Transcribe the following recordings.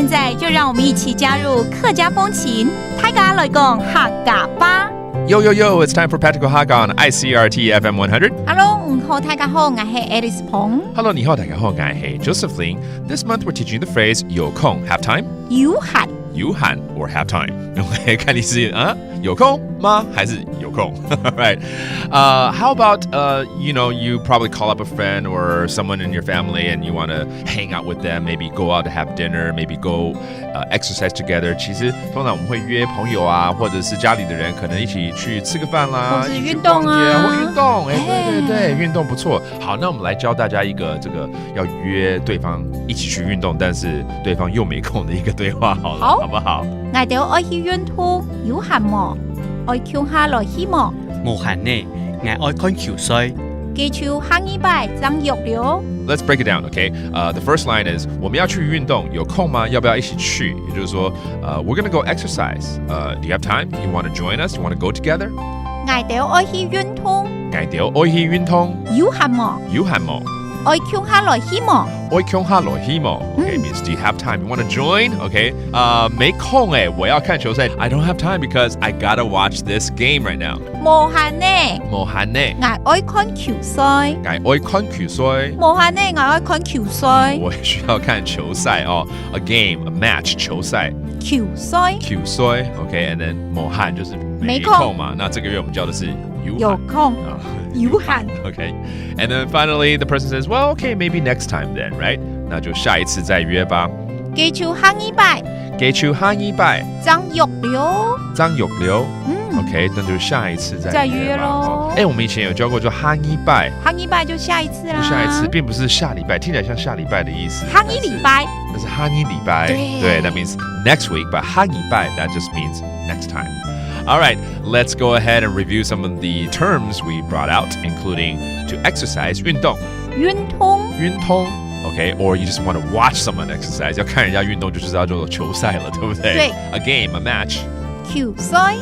现在就让我们一起加入客家风情，大家来讲客家吧。Yo, yo, yo, it's time for Practical Hakka on ICRT FM 100. Hello, 你好，大家好，我是 Alice Pong. Hello, 你好，大家好，我是 Joseph Ling. This month we're teaching the phrase 有空 have time. 有閒 有閒 or have time. Okay, 看你是有空吗还是有空right? How about you probably call up a friend or someone in your family and you want to hang out with them, maybe go out to have dinner, maybe go exercise together. 其实通常我们会约朋友啊，或者是家里的人，可能一起去吃个饭啦，或者运动啊，或运动，对，运动不错。好，那我们来教大家一个这个要约对方一起去运动，但是对方又没空的一个对话，好不好？我哋愛去運動，有閒麼？愛翹下來去麼？無閒呢，我愛看球賽。記住下禮拜張約了。Let's break it down, okay? The first line is 我們要去運動，有空嗎？要不要一起去？也就是說，we're gonna go exercise. Do you have time? You want to join us? You want to go together? 我哋愛去運動，我愛去運動，有閒麼？有閒麼？愛翹下來去麼？愛翹下來去麼 Okay, means do you have time? You want to join? Okay. 沒空我要看球賽。I don't have time because I gotta watch this game right now. 無閒呢？無閒呢？我愛看球賽。我愛看球賽。無閒呢？我愛看球賽。我也需要看球賽哦。A game, a match, 球賽。球賽。球賽 Okay, and then 無閒就是沒空嘛。那這個月我們教的是有空。有閒 Okay. And then finally, the person says, well, okay, maybe next time then, right? 那就下一次再約吧。記住下禮拜。記住下禮拜。張約了。張約了。OK， 那就下一次再約咯。我們以前有教過，就下禮拜。下禮拜就下一次啦。就下一次，並不是下禮拜，聽起來像下禮拜的意思。下一禮拜。那是下一禮拜。對 ，that means next week. But 下禮拜 that just means next time. All right, let's go ahead and review some of the terms we brought out, including to exercise, 運動。運動 Okay, or you just want to watch someone exercise. 要看人家運動就知道做球賽了，對不對？對。A game, a match. 球賽。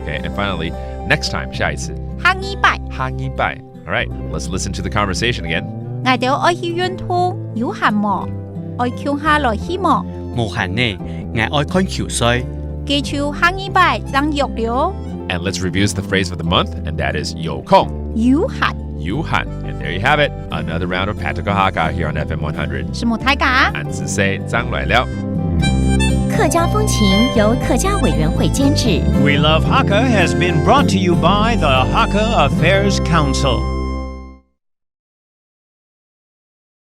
Okay, and finally, next time, 下一次。下禮拜。All right, let's listen to the conversation again. 我哋愛去運動，有閒麼？愛翹下來去麼？無閒呢，我愛看球賽。記住下禮拜張約了。And let's review the phrase for the month, and that is 有空。有閒。And there you have it, another round of Practical Hakka here on FM 100. 什麼大家？俺自say 張來了。客家風情由客家委員會監製。We Love Hakka has been brought to you by the Hakka Affairs Council.